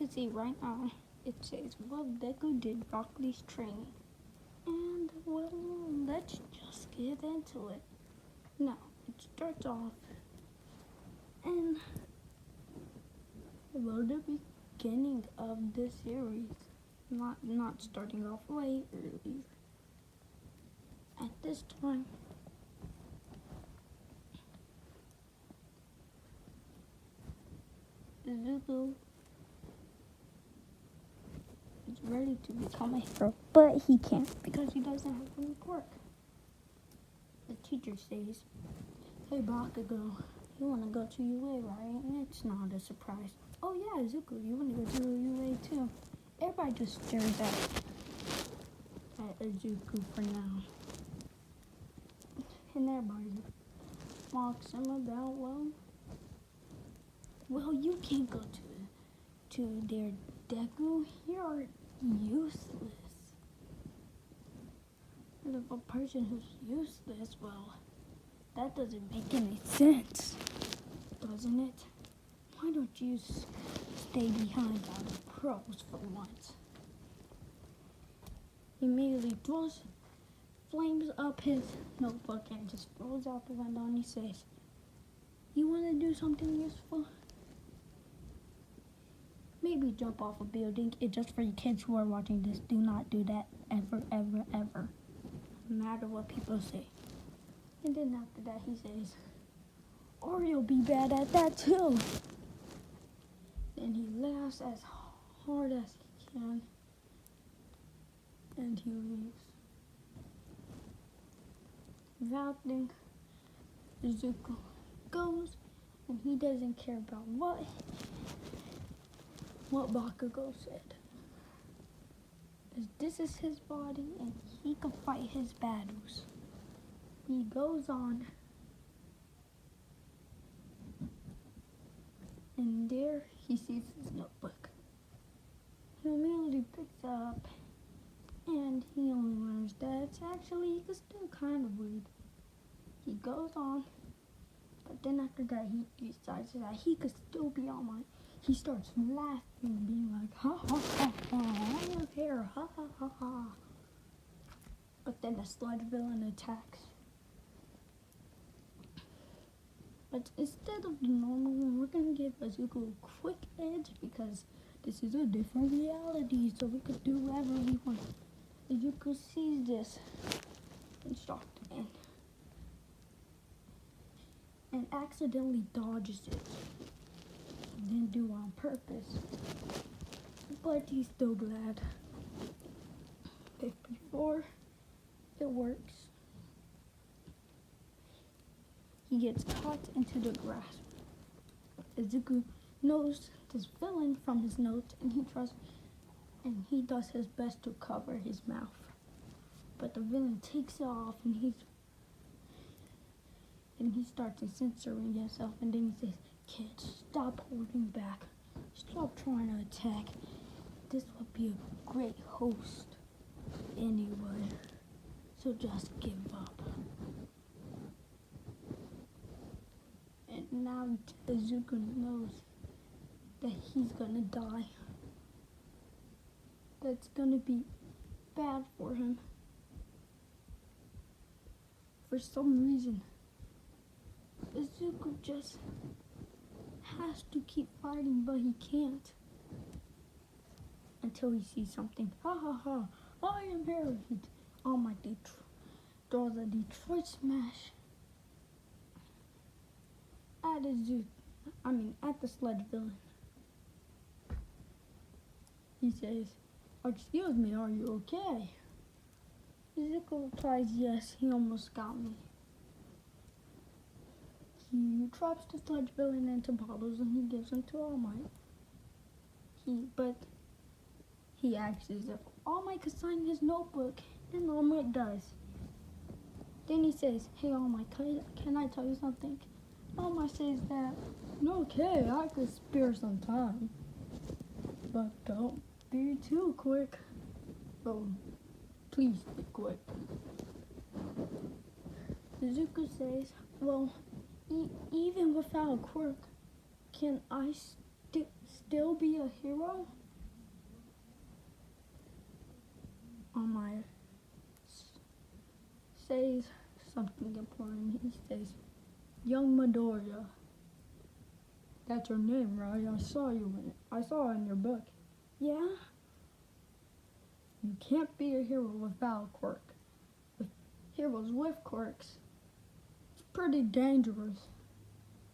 can see right now, it says, well, Deku did Rock Lee's training. And, well, let's just get into it. Now, it starts off, and, well, the beginning of the series, not starting off way earlier. At this time, Zuko is ready to become a hero, but he can't because he doesn't have any quirk. The teacher says, hey Bakugo, you want to go to UA, right? And it's not a surprise. Oh yeah, Zuko, you want to go to UA too? Everybody just stares at Zuko for now. And everybody mocks him about, well, you can't go to their Deku. You're useless. And if a person who's useless, well, that doesn't make any sense, doesn't it? Why don't you stay behind all the pros for once? He immediately flames up his notebook and just throws out the window and he says, you want to do something useful? Maybe jump off a building. It's just for you kids who are watching this. Do not do that ever, ever, ever. No matter what people say. And then after that he says, or you'll be bad at that too. Then he laughs as hard as he can. And he leaves. Without thinking, Zuko goes, and he doesn't care about what Bakugo said. This is his body, and he can fight his battles. He goes on, and there he sees his notebook. He immediately picks up, and he only learns that it's actually still kind of weird. He goes on, but then after that he decides that he could still be All Might. He starts laughing, being like, ha ha ha ha, I live here, ha ha ha ha. But then the sludge villain attacks. But instead of the normal one, we're gonna give Zuko a quick edge because this is a different reality, so we could do whatever we want. Zuko sees this and shocked and accidentally dodges it. Didn't do it on purpose, but he's still glad. If before it works, he gets caught into the grass. Izuku knows this villain from his notes, and he does his best to cover his mouth. But the villain takes it off, and he starts censoring himself, and then he says, kids, stop holding back. Stop trying to attack. This would be a great host anyway. So just give up. And now Zuko knows that he's gonna die. That's gonna be bad for him. For some reason, Zuko just has to keep fighting, but he can't. Until he sees something. Ha ha ha, I am here. All Might throws a Detroit smash at at the sludge villain. He says, excuse me, are you okay? Zuko replies, yes, he almost got me. He drops the sludge villain into bottles and he gives them to All Might. But he asks if All Might could sign his notebook, and All Might does. Then he says, hey All Might, can I tell you something? All Might says that, okay, I could spare some time, but don't be too quick. Oh, please be quick. Zuko says, well, even without a quirk, can I still be a hero? All Might says something important. He says, "Young Midoriya. That's your name, right? I saw it in your book." "Yeah? You can't be a hero without a quirk. With heroes with quirks, it's pretty dangerous.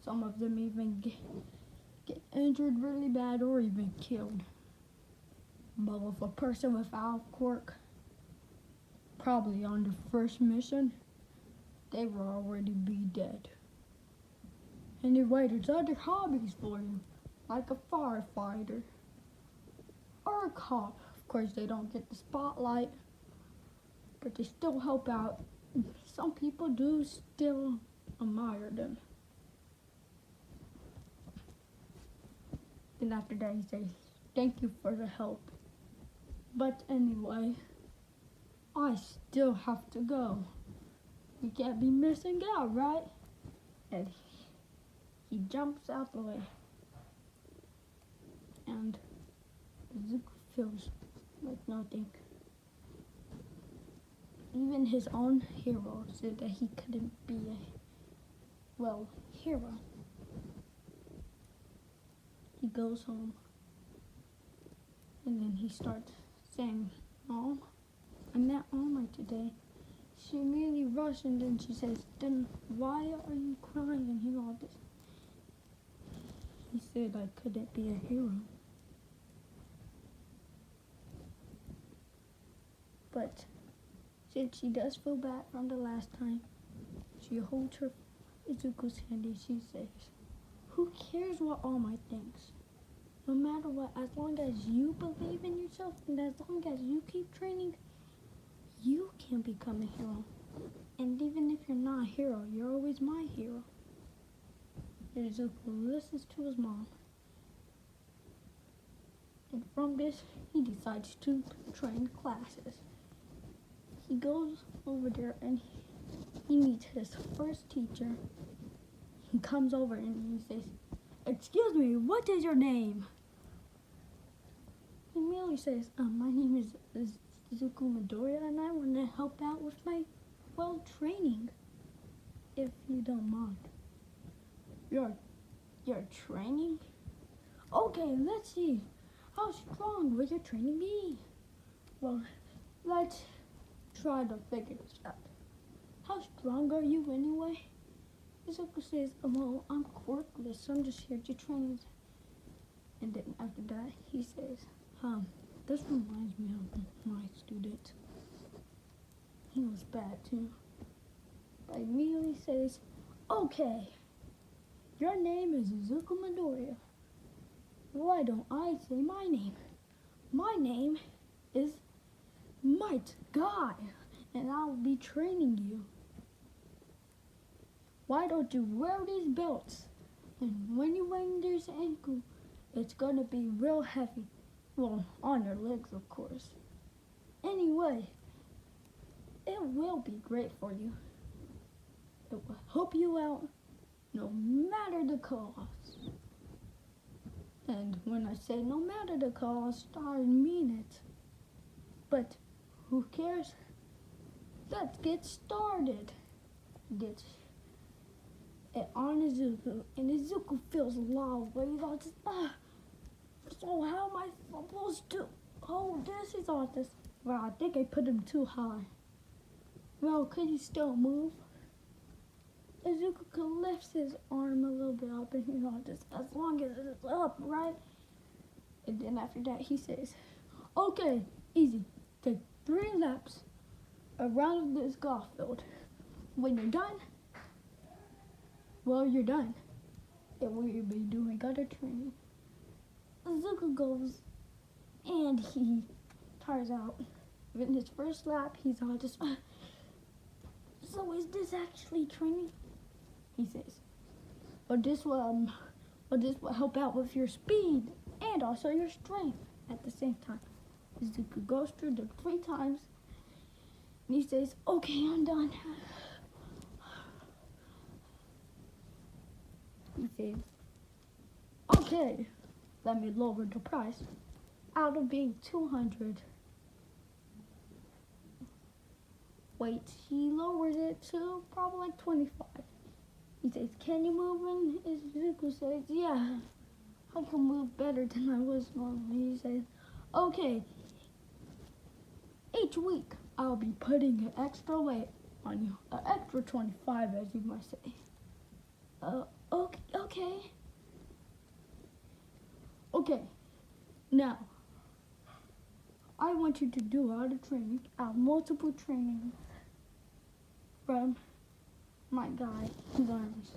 Some of them even get injured really bad or even killed. But with a person without a quirk, probably on the first mission, they will already be dead. Anyway, there's other hobbies for you, like a firefighter or a cop. Of course, they don't get the spotlight, but they still help out. Some people do still admire them." Then after that, he says, "Thank you for the help. But anyway, I still have to go. You can't be missing out, right?" And he jumps out the way. And Zuko feels like nothing. Even his own hero said that he couldn't be a, hero. He goes home. And then he starts saying, "Mom, I met All Might today." She immediately rushed and then she says, "Then why are you crying and all this?" He said, "I couldn't be a hero." But since she does feel bad from the last time, she holds her Izuku's hand and she says, "Who cares what All Might thinks? No matter what, as long as you believe in yourself and as long as you keep training, you can become a hero. And even if you're not a hero, you're always my hero." Izuku listens to his mom. And from this, he decides to train classes. He goes over there and he meets his first teacher. He comes over and he says, "Excuse me, what is your name?" He merely says, "My name is Zuko Midoriya and I want to help out with my, training, if you don't mind." You're training? Okay, let's see. How strong will your training be? Well, let's try to figure this out. How strong are you anyway? Izuku says, "Well, I'm quirkless, so I'm just here to train." And then after that, he says, "This reminds me of my student. He was bad too." But immediately says, "Okay, your name is Izuku Midoriya. Why don't I say my name? My name is Might Guy, and I'll be training you. Why don't you wear these belts? And when you wear this ankle, it's gonna be real heavy. Well, on your legs, of course. Anyway, it will be great for you. It will help you out no matter the cost." And when I say no matter the cost, I mean it. But who cares? Let's get started. Gets it on Izuku, and Izuku feels a lot of weight on his, so how am I supposed to hold this? He's on this. Well, I think I put him too high. Well, could he still move? Izuku lifts his arm a little bit up and he's on this, as long as it's up, right? And then after that he says, "Okay, easy. Take 3 laps around this golf field. When you're done, well, you're done. And we'll be doing other training." Izuku goes and he tires out. In his first lap, he's all just, "So is this actually training?" He says, "Well, this will help out with your speed and also your strength at the same time." Izuku goes through them 3 times and he says, "Okay, I'm done." He says, "Okay, let me lower the price. Out of being 200 weights, he lowers it to probably like 25. He says, can you move in? Izuku says, yeah, I can move better than I was normally. He says, okay, each week I'll be putting an extra weight on you, an extra 25 as you might say. Okay, now, I want you to do all the training, multiple trainings from my guy who learns.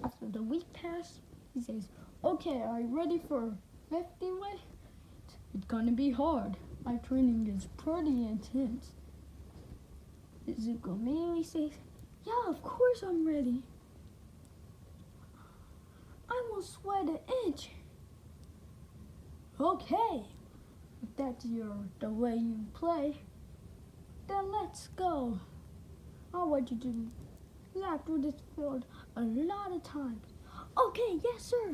After the week pass, he says, okay, are you ready for 50 weight? It's gonna be hard. My training is pretty intense. Izuku immediately says, yeah, of course I'm ready. I won't sweat an inch. Okay, if that's the way you play, then let's go. I want you to lap through this field a lot of times. Okay, yes sir.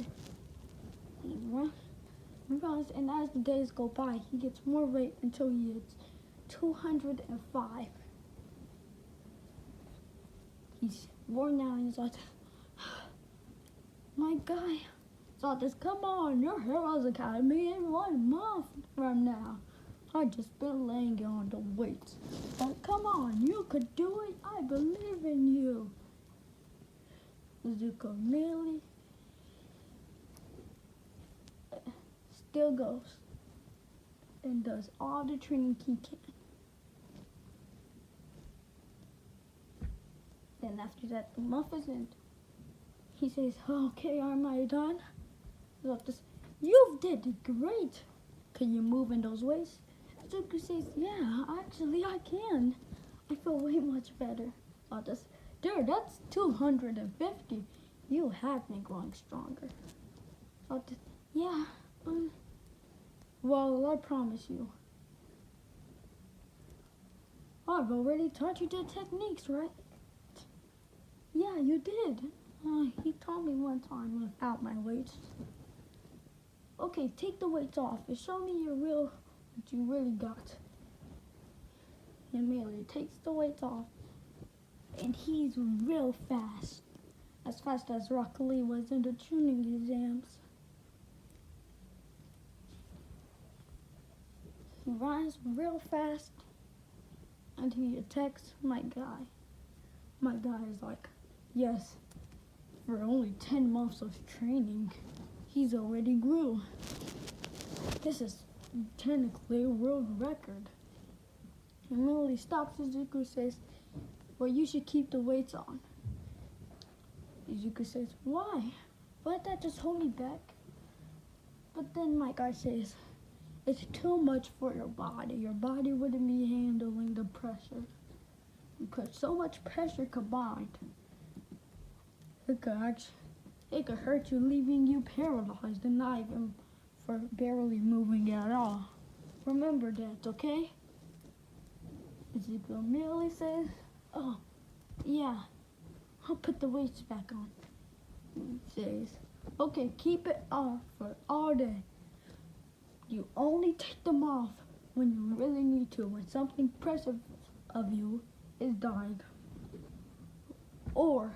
He runs, and as the days go by, he gets more weight until he hits 205. He's worn out and he's like, my guy. So this, come on, your Heroes Academy in 1 month from now. I just been laying on the weights. But come on, you could do it. I believe in you. Izuku merely still goes and does all the training he can. Then after that, the month is end. He says, okay, am I done? You did great. Can you move in those ways? Izuku says, yeah, actually I can. I feel way much better. Dude, that's 250. You have been growing stronger. Yeah, well, I promise you. I've already taught you the techniques, right? Yeah, you did. He taught me one time without my weights. Okay, take the weights off and show me what you really got. He immediately takes the weights off, and he's real fast. As fast as Rock Lee was in the tuning exams. He runs real fast, and he attacks my guy. My guy is like, yes, for only 10 months of training, he's already grew. This is technically a world record. He immediately stops Izuku, says, well, you should keep the weights on. Izuku says, why? Why'd that just hold me back? But then my guy says, it's too much for your body. Your body wouldn't be handling the pressure. You put so much pressure combined. It could hurt you, leaving you paralyzed and not even for barely moving at all. Remember that, okay? Izuku merely says, oh, yeah, I'll put the weights back on. He says, okay, keep it off for all day. You only take them off when you really need to, when something precious of you is dying. Or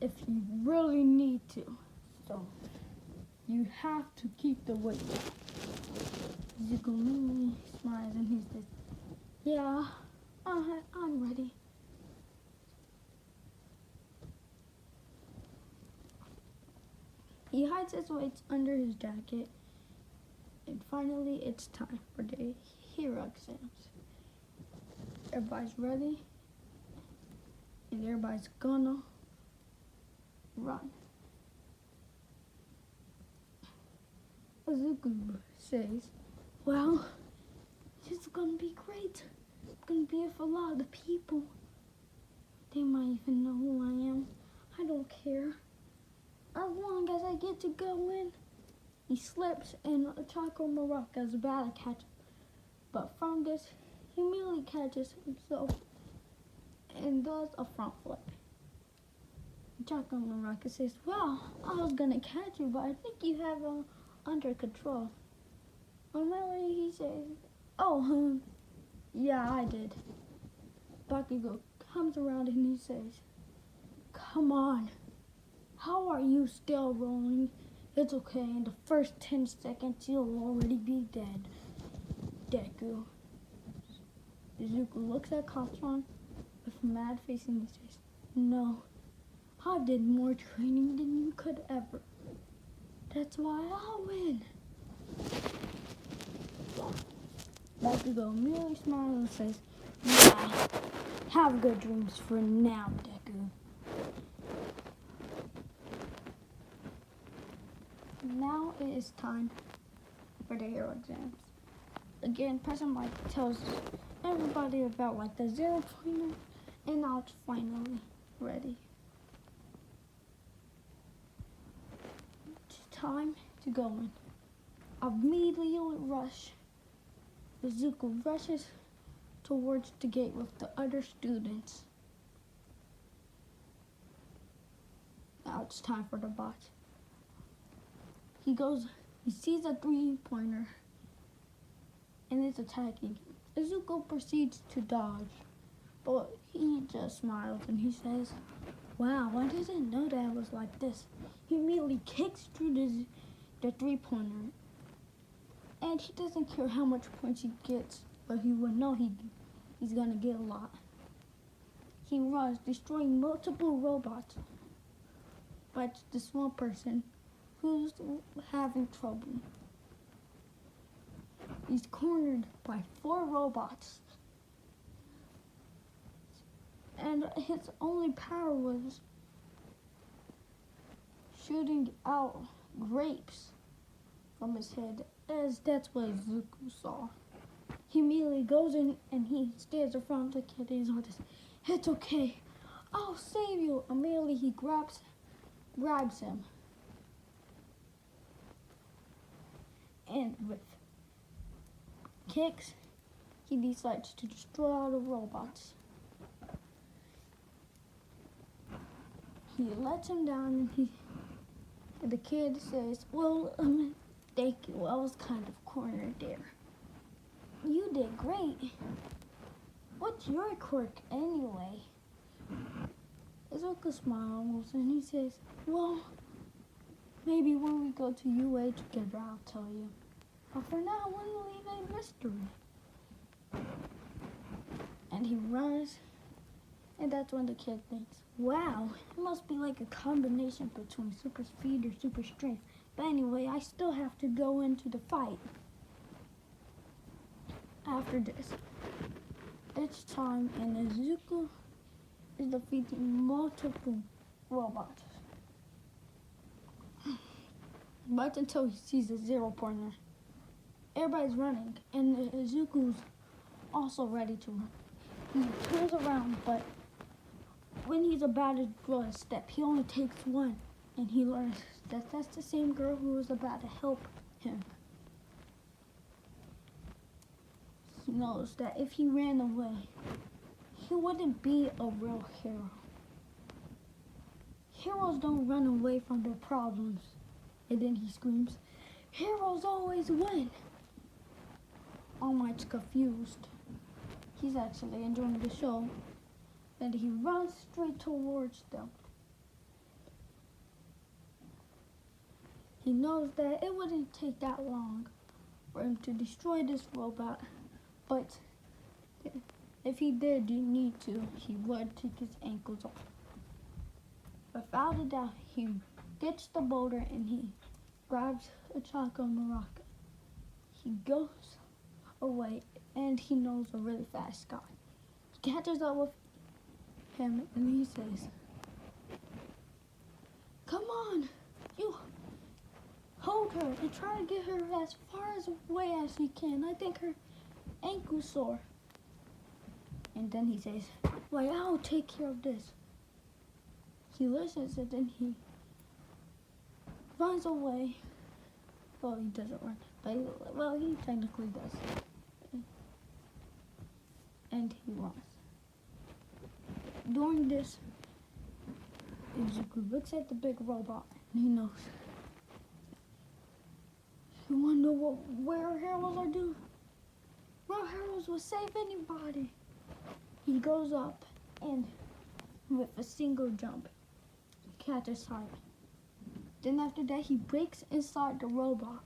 if you really need to. So you have to keep the weight. Izuku smiles and he says, yeah, I'm ready. He hides his weights under his jacket, and finally it's time for the hero exams. Everybody's ready, and everybody's gonna run. Izuku says, well, this is gonna be great. It's gonna be for a lot of people. They might even know who I am. I don't care. As long as I get to go in. He slips and Chaco Maraca is about to catch him. But from this, he immediately catches himself and does a front flip. Jack on the rocket says, well, I was gonna catch you, but I think you have under control. Normally he says, oh, yeah, I did. Bakugo comes around and he says, come on, how are you still rolling? It's okay, in the first 10 seconds you'll already be dead, Deku. Izuku looks at Katsuan with a mad face and he says, no, I did more training than you could ever. That's why I'll win. Bakugo merely smiles and says, yeah, have good dreams for now, Deku. Now it is time for the hero exams. Again, President Mike tells everybody about like the 0-pointer, and now it's finally ready. It's time to go in. Immediately rush. Izuku rushes towards the gate with the other students. Now it's time for the bot. He sees a 3-pointer and is attacking. Izuku proceeds to dodge, but he just smiles and he says, wow, I didn't know that it was like this. He immediately kicks through the 3-pointer, and he doesn't care how much points he gets, but he will know he's gonna get a lot. He runs, destroying multiple robots, but this one person who's having trouble. He's cornered by 4 robots, and his only power was shooting out grapes from his head, as that's what Izuku saw. He immediately goes in and he stands in front of the kid and he's like this, it's okay, I'll save you. Immediately he grabs him, and with kicks, he decides to destroy all the robots. He lets him down and the kid says, well, thank you, I was kind of cornered there. You did great. What's your quirk anyway? Izuku smiles and he says, well, maybe when we go to UA together I'll tell you. But for now, we'll leave a mystery. And he runs, and that's when the kid thinks, wow, it must be like a combination between super speed or super strength. But anyway, I still have to go into the fight. After this, it's time, and Izuku is defeating multiple robots. But until he sees a 0-pointer. Everybody's running, and Izuku's also ready to run. He turns around, but when he's about to draw a step, he only takes one, and he learns that that's the same girl who was about to help him. He knows that if he ran away, he wouldn't be a real hero. Heroes don't run away from their problems. And then he screams, heroes always win. All Might's confused. He's actually enjoying the show. And he runs straight towards them. He knows that it wouldn't take that long for him to destroy this robot. But if he did need to, he would take his ankles off. Without a doubt, he gets the boulder and he grabs a Choco Maraca. He goes away and he knows a really fast guy. He catches up with him and he says, come on, you hold her and try to get her as far away as you can. I think her ankle's sore. And then he says, well, I'll take care of this. He listens and then he runs away. Well, he doesn't run, but he technically does. And he runs. During this, Izuku looks at the big robot and he knows. You wanna know where heroes are due? Real heroes will save anybody. He goes up and with a single jump, catches sight. Then after that, he breaks inside the robot.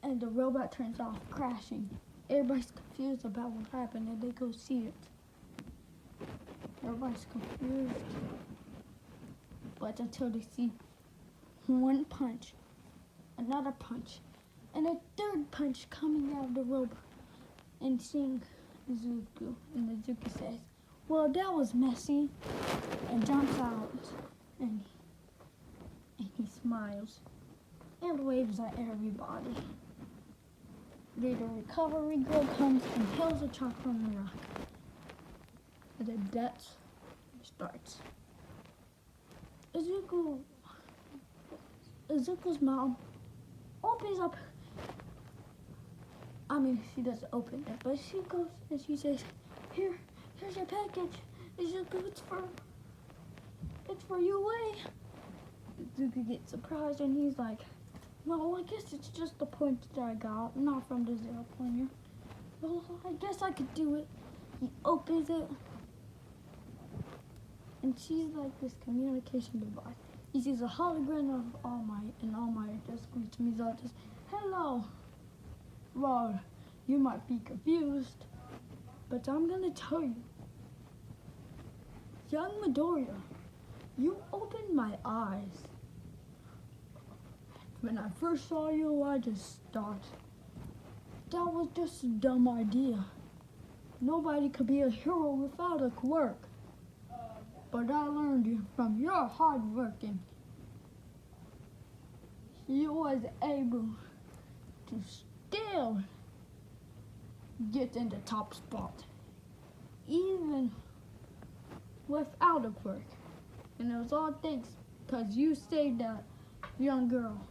And the robot turns off, crashing. Everybody's confused about what happened and they go see it. Everybody's confused. But until they see one punch, another punch, and a third punch coming out of the robot. And seeing Izuku. And Izuku says, well, that was messy. And jumps out. And he smiles. And waves at everybody. Then the recovery girl comes and hails a chalk from the rock. And then that starts. Izuku's mom opens up. I mean, she doesn't open it, but she goes and she says, here's your package. Izuku, it's for you, Wei. Izuku gets surprised and he's like, well, I guess it's just the points that I got, not from the 0-pointer. Well, I guess I could do it. He opens it, and she's like this communication device. He sees a hologram of All Might, and All Might just greets me out, just, hello. Well, you might be confused, but I'm gonna tell you. Young Midoriya, you opened my eyes. When I first saw you, I just thought, that was just a dumb idea. Nobody could be a hero without a quirk. But I learned from your hard working. You was able to still get in the top spot, even without a quirk. And it was all thanks because you saved that young girl.